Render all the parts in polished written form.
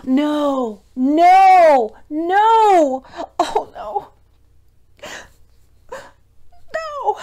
No, no, no. Oh no. No.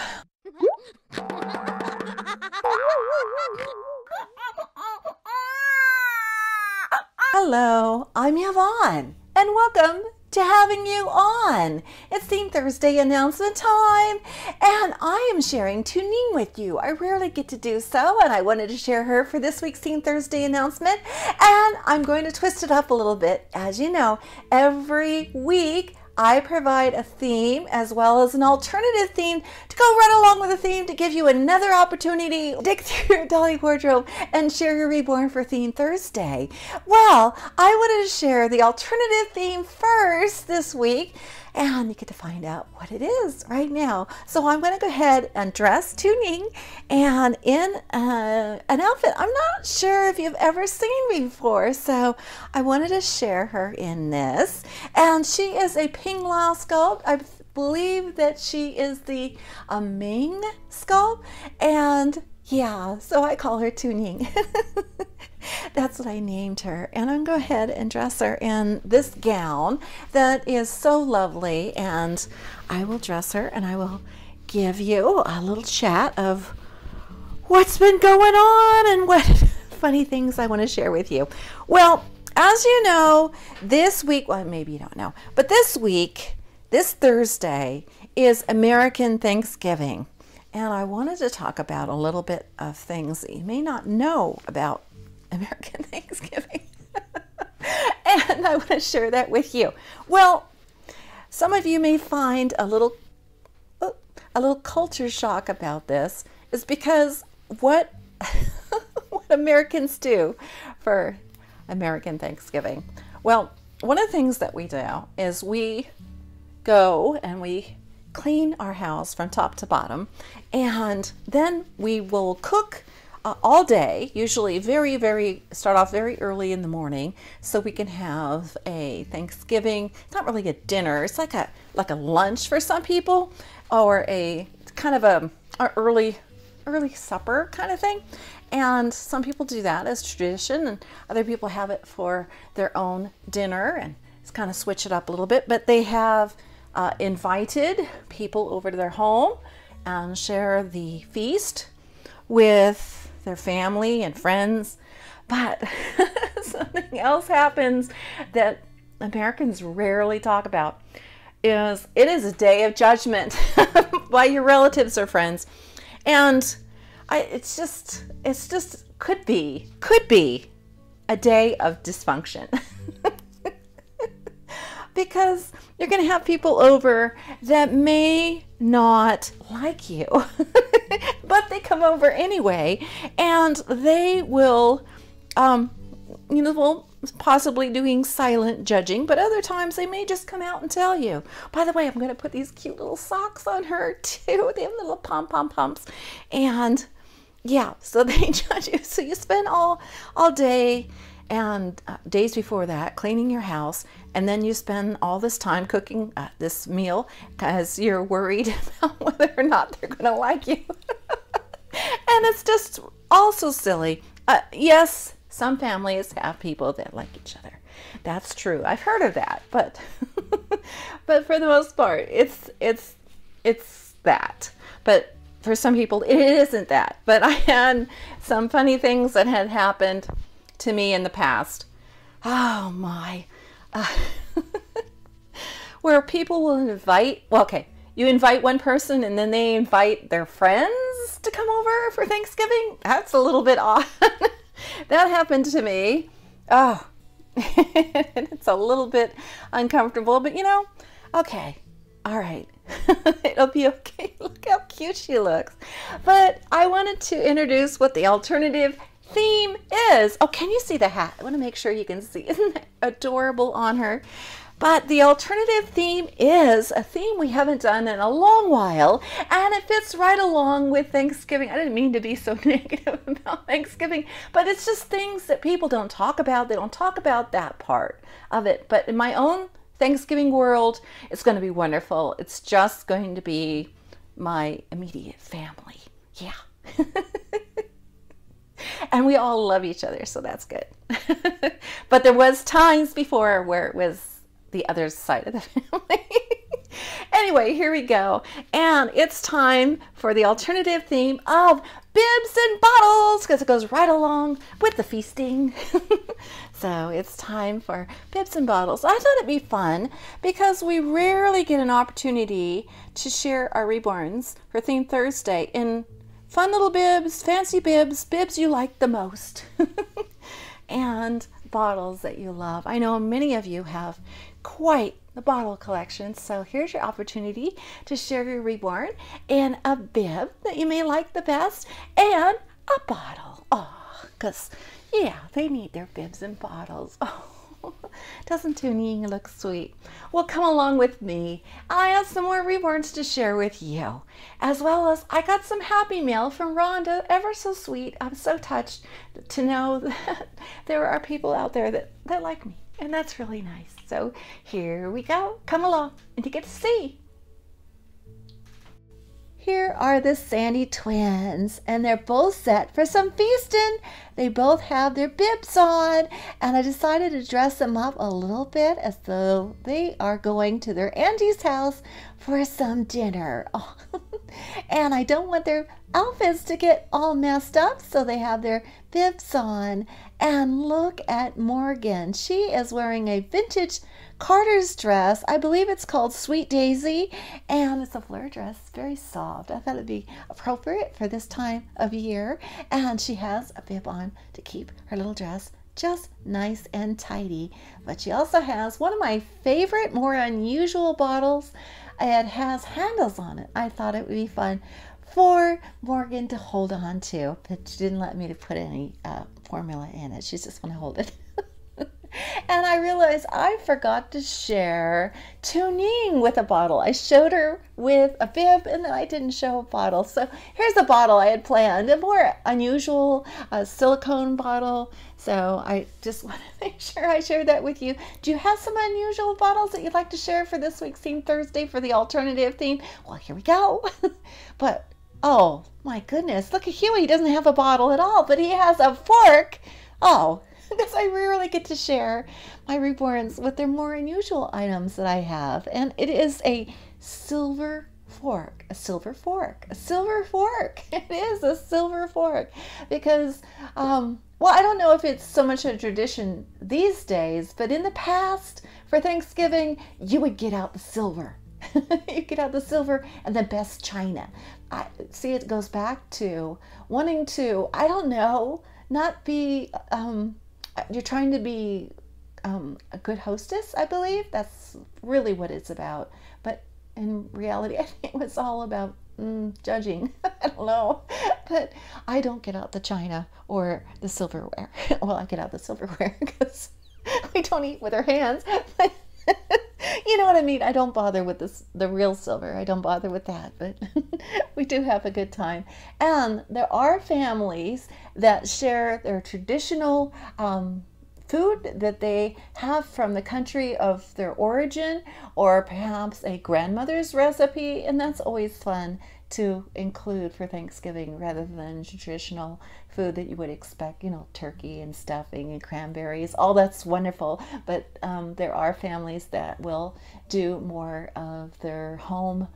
Hello, I'm Yvonne, and welcome to Having You On. It's Theme Thursday announcement time, and I am sharing Tuning with you. I rarely get to do so, and I wanted to share her for this week's Theme Thursday announcement, and I'm going to twist it up a little bit. As you know, every week I provide a theme as well as an alternative theme to go right along with the theme to give you another opportunity to dig through your dolly wardrobe and share your Reborn for Theme Thursday. Well, I wanted to share the alternative theme first this week, and you get to find out what it is right now. So I'm going to go ahead and dress Tuning and in an outfit I'm not sure if you've ever seen before, so I wanted to share her in this. And she is a Ping Lao sculpt. I believe that she is the Ming sculpt, and yeah, so I call her Tuning. That's what I named her. And I'm going to go ahead and dress her in this gown that is so lovely. And I will dress her and I will give you a little chat of what's been going on and what funny things I want to share with you. Well, as you know, this week, well, maybe you don't know, but this week, this Thursday is American Thanksgiving. And I wanted to talk about a little bit of things that you may not know about American Thanksgiving. And I want to share that with you. Well, some of you may find a little culture shock about this is because what Americans do for American Thanksgiving. Well, one of the things that we do is we go and we clean our house from top to bottom, and then we will cook all day, usually start off very early in the morning, so we can have a Thanksgiving. It's not really a dinner, it's like a lunch for some people, or a kind of a early supper kind of thing. And some people do that as tradition, and other people have it for their own dinner and just kind of switch it up a little bit. But they have invited people over to their home and share the feast with their family and friends. But something else happens that Americans rarely talk about is it is a day of judgment by your relatives or friends. And it's just could be a day of dysfunction. Because you're going to have people over that may not like you, but they come over anyway, and they will, possibly doing silent judging, but other times they may just come out and tell you, by the way, I'm going to put these cute little socks on her too. They have little pom-pom-poms, and yeah, so they judge you. So you spend all day and days before that cleaning your house, and then you spend all this time cooking this meal because you're worried about whether or not they're going to like you. And it's just also silly. Yes, some families have people that like each other. That's true. I've heard of that, but but for the most part, it's that. But for some people, it isn't that. But I had some funny things that had happened to me in the past. Oh my. Where people will invite, well, okay, you invite one person and then they invite their friends to come over for Thanksgiving. That's a little bit odd. That happened to me. Oh, it's a little bit uncomfortable, but okay, all right. It'll be okay. Look how cute she looks. But I wanted to introduce what the alternative theme is. Oh, can you see the hat? I want to make sure you can see. Isn't that adorable on her? But the alternative theme is a theme we haven't done in a long while, and it fits right along with Thanksgiving. I didn't mean to be so negative about Thanksgiving, but it's just things that people don't talk about. They don't talk about that part of it. But in my own Thanksgiving world, it's going to be wonderful. It's just going to be my immediate family. Yeah. And we all love each other, so that's good. But there was times before where it was the other side of the family. Anyway, here we go. And it's time for the alternative theme of bibs and bottles, because it goes right along with the feasting. So it's time for bibs and bottles. I thought it'd be fun because we rarely get an opportunity to share our Reborns for Theme Thursday in fun little bibs, fancy bibs, bibs you like the most, and bottles that you love. I know many of you have quite the bottle collection, so here's your opportunity to share your Reborn in a bib that you may like the best and a bottle. Oh, because yeah, they need their bibs and bottles. Oh, doesn't tuning look sweet? Well, come along with me. I have some more Reborns to share with you, as well as I got some happy mail from Rhonda, ever so sweet. I'm so touched to know that there are people out there that like me, and that's really nice. So here we go. Come along and you get to see. Here are the Sandy twins, and they're both set for some feasting. They both have their bibs on, and I decided to dress them up a little bit as though they are going to their auntie's house for some dinner. Oh. And I don't want their outfits to get all messed up, so they have their bibs on. And look at Morgan. She is wearing a vintage Carter's dress. I believe it's called Sweet Daisy, and it's a flare dress, very soft. I thought it'd be appropriate for this time of year. And she has a bib on to keep her little dress just nice and tidy. But she also has one of my favorite, more unusual bottles. It has handles on it. I thought it would be fun for Morgan to hold on to, but she didn't let me to put any formula in it. She just want to hold it. And I realized I forgot to share Tuning with a bottle. I showed her with a bib, and then I didn't show a bottle. So here's a bottle I had planned, a more unusual silicone bottle. So I just want to make sure I share that with you. Do you have some unusual bottles that you'd like to share for this week's Theme Thursday for the alternative theme? Well, here we go. But, oh my goodness, look at Huey. He doesn't have a bottle at all, but he has a fork. Oh, because I rarely get to share my Reborns with their more unusual items that I have. And it is a silver fork, a silver fork, a silver fork. It is a silver fork because, well, I don't know if it's so much a tradition these days, but in the past for Thanksgiving, you would get out the silver. You get out the silver and the best china. I see it goes back to wanting to, I don't know, not be, you're trying to be a good hostess, I believe. That's really what it's about. But in reality, I think it was all about judging. I don't know. But I don't get out the china or the silverware. Well, I get out the silverware because we don't eat with our hands. But you know what I mean? I don't bother with the real silver. I don't bother with that. But we do have a good time. And there are families that share their traditional food that they have from the country of their origin, or perhaps a grandmother's recipe, and that's always fun to include for Thanksgiving rather than traditional food that you would expect, you know, turkey and stuffing and cranberries. All that's wonderful, but there are families that will do more of their home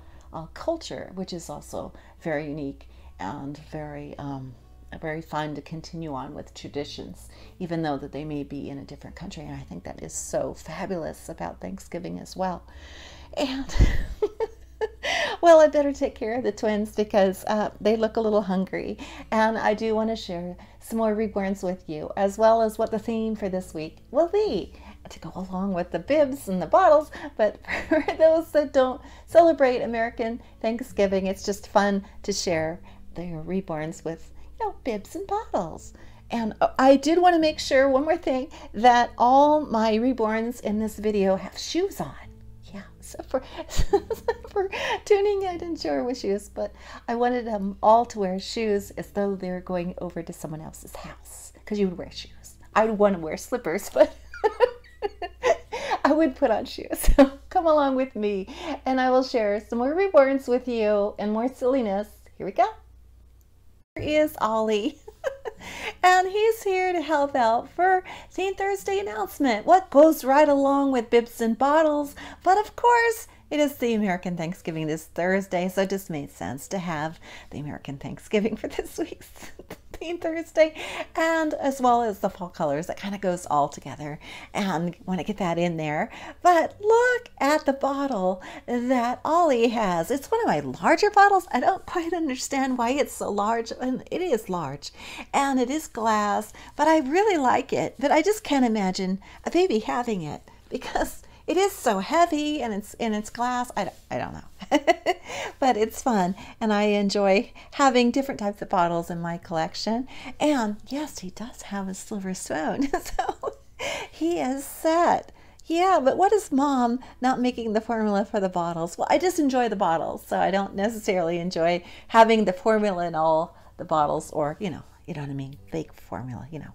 culture, which is also very unique and very fun to continue on with traditions, even though that they may be in a different country. And I think that is so fabulous about Thanksgiving as well. And well, I better take care of the twins because they look a little hungry. And I do want to share some more Reborns with you, as well as what the theme for this week will be, to go along with the bibs and the bottles. But for those that don't celebrate American Thanksgiving, it's just fun to share their Reborns with, you know, bibs and bottles. And I did want to make sure, one more thing, that all my Reborns in this video have shoes on. Yeah, so for tuning, I didn't show her with shoes, but I wanted them all to wear shoes as though they were going over to someone else's house, because you would wear shoes. I would want to wear slippers, but I would put on shoes. So come along with me, and I will share some more Reborns with you and more silliness. Here we go. Here is Ollie. and he's here to help out for St. Thursday announcement. What goes right along with bibs and bottles, but of course, it is the American Thanksgiving this Thursday, so it just made sense to have the American Thanksgiving for this week's Theme Thursday, and as well as the fall colors. That kind of goes all together, and want to get that in there. But look at the bottle that Ollie has. It's one of my larger bottles. I don't quite understand why it's so large, and it is large, and it is glass, but I really like it. But I just can't imagine a baby having it because it is so heavy, and it's glass. I don't know. But it's fun, and I enjoy having different types of bottles in my collection. And yes, he does have a silver spoon, so he is set. Yeah, but what is Mom not making the formula for the bottles? Well, I just enjoy the bottles, so I don't necessarily enjoy having the formula in all the bottles, or you know what I mean, fake formula, you know.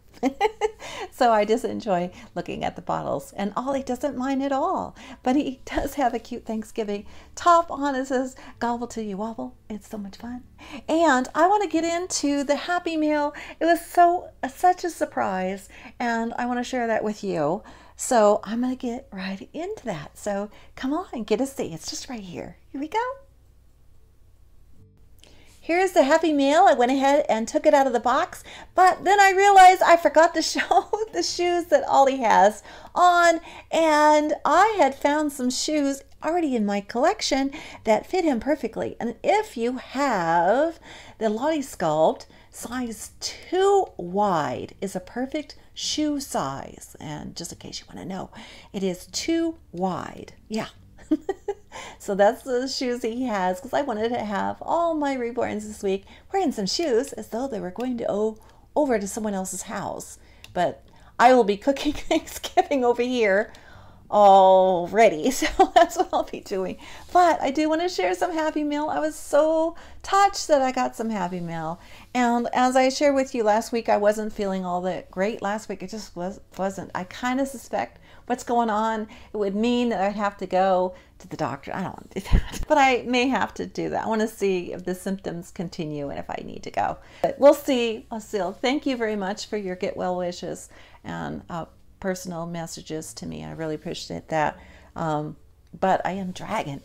So I just enjoy looking at the bottles, and Ollie doesn't mind at all. But he does have a cute Thanksgiving top on. It says, "Gobble till you wobble." It's so much fun. And I want to get into the Happy Meal. It was such a surprise, and I want to share that with you. So I'm going to get right into that. So come on and get a seat. It's just right here. Here we go. Here's the Happy Meal. I went ahead and took it out of the box, but then I realized I forgot to show the shoes that Ollie has on, and I had found some shoes already in my collection that fit him perfectly. And if you have the Lottie Sculpt, size 2 wide is a perfect shoe size. And just in case you want to know, it is 2 wide. Yeah. So that's the shoes he has, because I wanted to have all my Reborns this week wearing some shoes as though they were going to go over to someone else's house. But I will be cooking Thanksgiving over here already, so that's what I'll be doing. But I do want to share some Happy Meal. I was so touched that I got some Happy Meal, and as I shared with you last week, I wasn't feeling all that great last week. It just wasn't. I kind of suspect what's going on. It would mean that I'd have to go to the doctor. I don't want to do that, but I may have to do that. I want to see if the symptoms continue and if I need to go. But we'll see. Thank you very much for your get well wishes and personal messages to me. I really appreciate that. But I am dragging,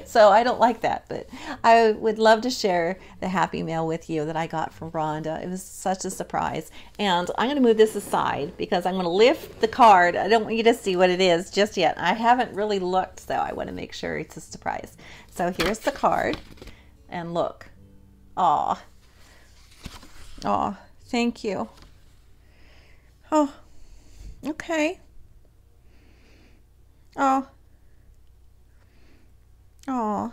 so I don't like that. But I would love to share the Happy Meal with you that I got from Rhonda. It was such a surprise. And I'm going to move this aside because I'm going to lift the card. I don't want you to see what it is just yet. I haven't really looked, so I want to make sure it's a surprise. So here's the card, and look. Aw. Aw, thank you. Oh, okay. Oh. Oh,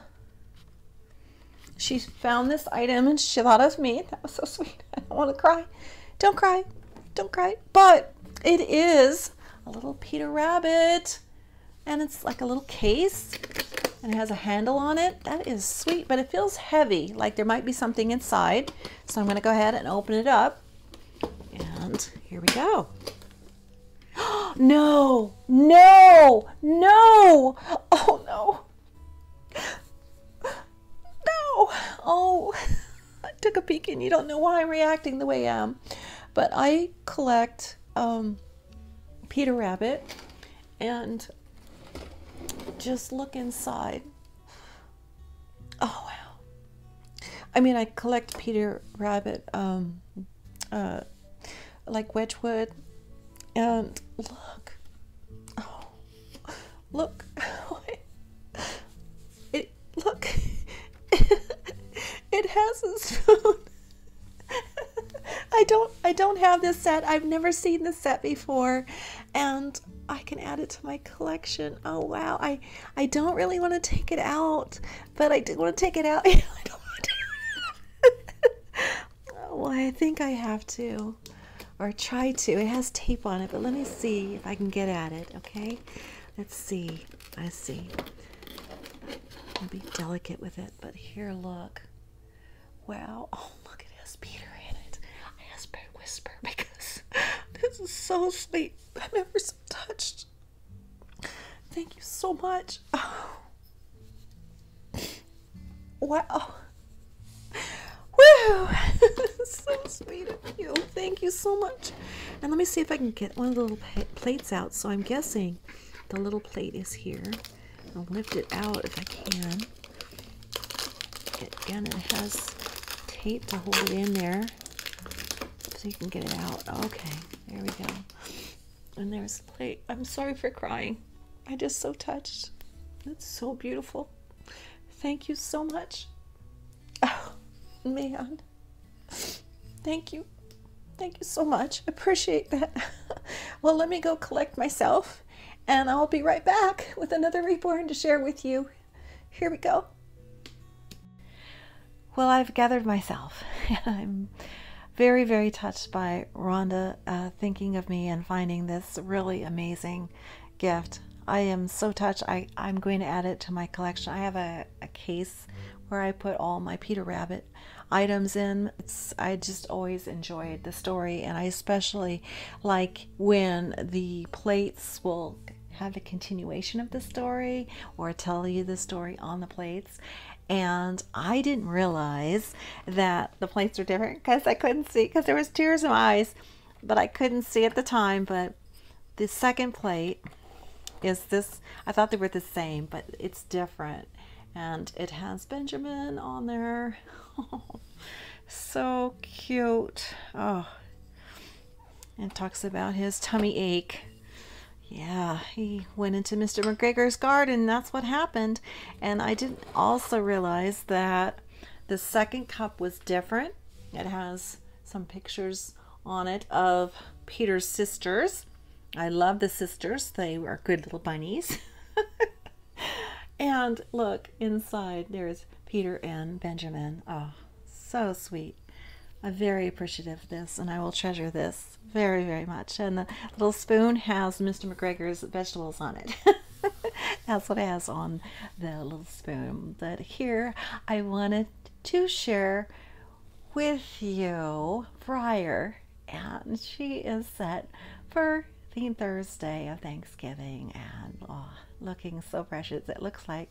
she found this item and she thought of me. That was so sweet. I don't want to cry. Don't cry. Don't cry. But it is a little Peter Rabbit, and it's like a little case, and it has a handle on it. That is sweet, but it feels heavy, like there might be something inside. So I'm going to go ahead and open it up, and here we go. No, no, no. Oh, no. No. Oh, I took a peek and you don't know why I'm reacting the way I am. But I collect Peter Rabbit, and just look inside. Oh, wow. I mean, I collect Peter Rabbit like Wedgwood, and look. Oh, look. Look, it has a spoon. I don't have this set. I've never seen this set before, and I can add it to my collection. Oh wow, I don't really want to take it out, but I do want to take it out. I don't want to. Well, I think I have to, or try to. It has tape on it, but let me see if I can get at it. Okay, let's see. Let's see. I'll be delicate with it, but here, look. Wow. Oh, look, it has Peter in it. I asked Bear Whisper because this is so sweet. I'm ever so touched. Thank you so much. Oh. Wow. Woo! So sweet of you. Thank you so much. And let me see if I can get one of the little plates out. So I'm guessing the little plate is here. I'll lift it out if I can. Again, it has tape to hold it in there so you can get it out. Okay, there we go. And there's the plate. I'm sorry for crying. I'm just so touched. It's so beautiful. Thank you so much. Oh, man. Thank you. Thank you so much. I appreciate that. Well, let me go collect myself, and I'll be right back with another Reborn to share with you. Here we go. Well, I've gathered myself. I'm very, very touched by Rhonda thinking of me and finding this really amazing gift. I am so touched. I'm going to add it to my collection. I have a case where I put all my Peter Rabbit items in. I just always enjoyed the story, and I especially like when the plates will have a continuation of the story or tell you the story on the plates. And I didn't realize that the plates are different because I couldn't see, because there was tears in my eyes, but I couldn't see at the time. But the second plate is this. I thought they were the same, but it's different. And it has Benjamin on there. So cute. Oh, it talks about his tummy ache. Yeah, he went into Mr. McGregor's garden. That's what happened. And I didn't also realize that the second cup was different. It has some pictures on it of Peter's sisters. I love the sisters. They are good little bunnies. And look, inside there's Peter and Benjamin. Oh, so sweet. I'm very appreciative of this, and I will treasure this very, very much. And the little spoon has Mr. McGregor's vegetables on it. That's what it has on the little spoon. But here I wanted to share with you Friar, and she is set for the Thursday of Thanksgiving, and oh, looking so precious. It looks like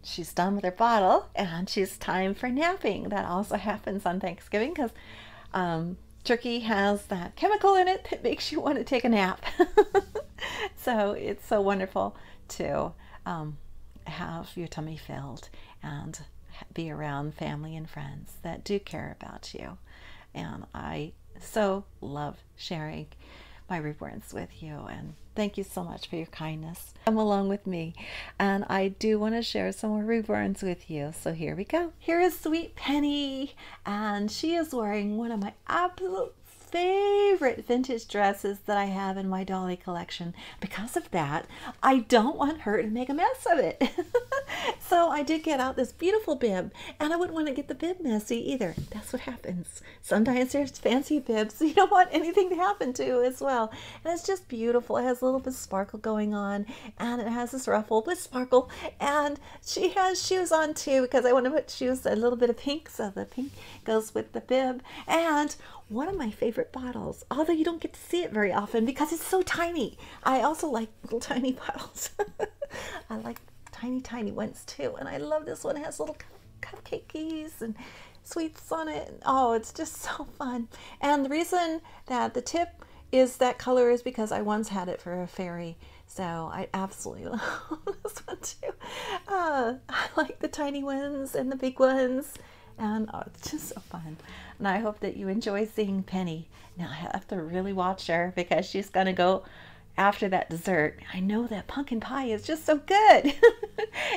she's done with her bottle and she's time for napping. That also happens on Thanksgiving because turkey has that chemical in it that makes you want to take a nap. So it's so wonderful to have your tummy filled and be around family and friends that do care about you. And I so love sharing my Reborns with you, and thank you so much for your kindness. Come along with me, and I do want to share some more Reborns with you. So here we go. Here is sweet Penny, and she is wearing one of my absolute favorite vintage dresses that I have in my dolly collection. Because of that, I don't want her to make a mess of it. So I did get out this beautiful bib, and I wouldn't want to get the bib messy either. That's what happens. Sometimes there's fancy bibs you don't want anything to happen to as well. And it's just beautiful. It has a little bit of sparkle going on, and it has this ruffle with sparkle, and she has shoes on too, because I want to put shoes, a little bit of pink, so the pink goes with the bib. And one of my favorite bottles, although you don't get to see it very often because it's so tiny. I also like little tiny bottles. I like tiny ones too, and I love this one. It has little cupcakes and sweets on it. Oh, it's just so fun. And the reason that the tip is that color is because I once had it for a fairy, so I absolutely love this one too. I like the tiny ones and the big ones, and oh, it's just so fun. And I hope that you enjoy seeing Penny. Now I have to really watch her because she's gonna go after that dessert. I know that pumpkin pie is just so good.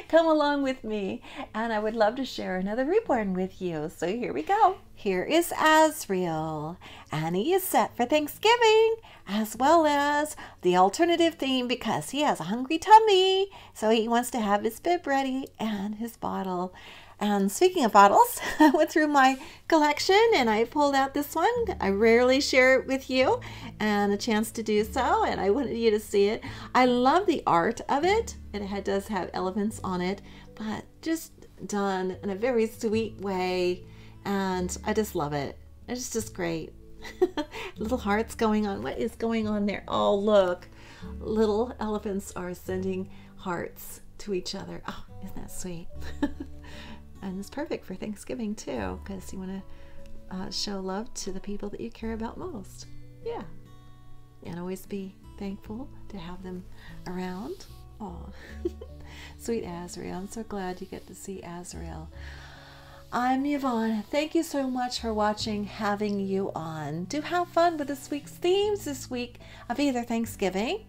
Come along with me, and I would love to share another Reborn with you. So here we go. Here is Azriel, and he is set for Thanksgiving, as well as the alternative theme because he has a hungry tummy. So he wants to have his bib ready and his bottle. And speaking of bottles, I went through my collection and I pulled out this one. I rarely share it with you, and a chance to do so, and I wanted you to see it. I love the art of it. It does have elephants on it, but just done in a very sweet way, and I just love it. It's just great. Little hearts going on. What is going on there? Oh, look. Little elephants are sending hearts to each other. Oh, isn't that sweet? And it's perfect for Thanksgiving too, because you want to show love to the people that you care about most. Yeah. And always be thankful to have them around. Oh, sweet Azrael. I'm so glad you get to see Azrael. I'm Yvonne. Thank you so much for watching Having You On. Do have fun with this week's themes this week of either Thanksgiving,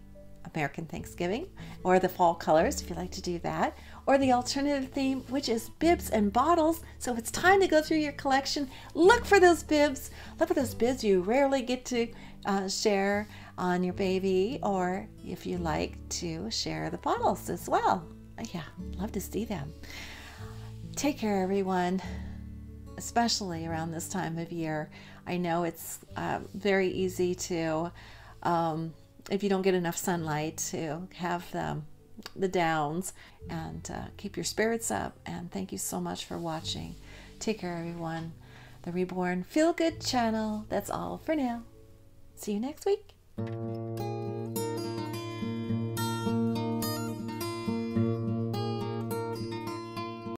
American Thanksgiving, or the fall colors if you like to do that, or the alternative theme, which is bibs and bottles. So it's time to go through your collection. Look for those bibs. Look for those bibs you rarely get to share on your baby, or if you like to share the bottles as well. Yeah, love to see them. Take care, everyone, especially around this time of year. I know it's very easy to, if you don't get enough sunlight, to have the downs, and keep your spirits up. And thank you so much for watching. Take care, everyone. The Reborn Feel Good channel. That's all for now. See you next week.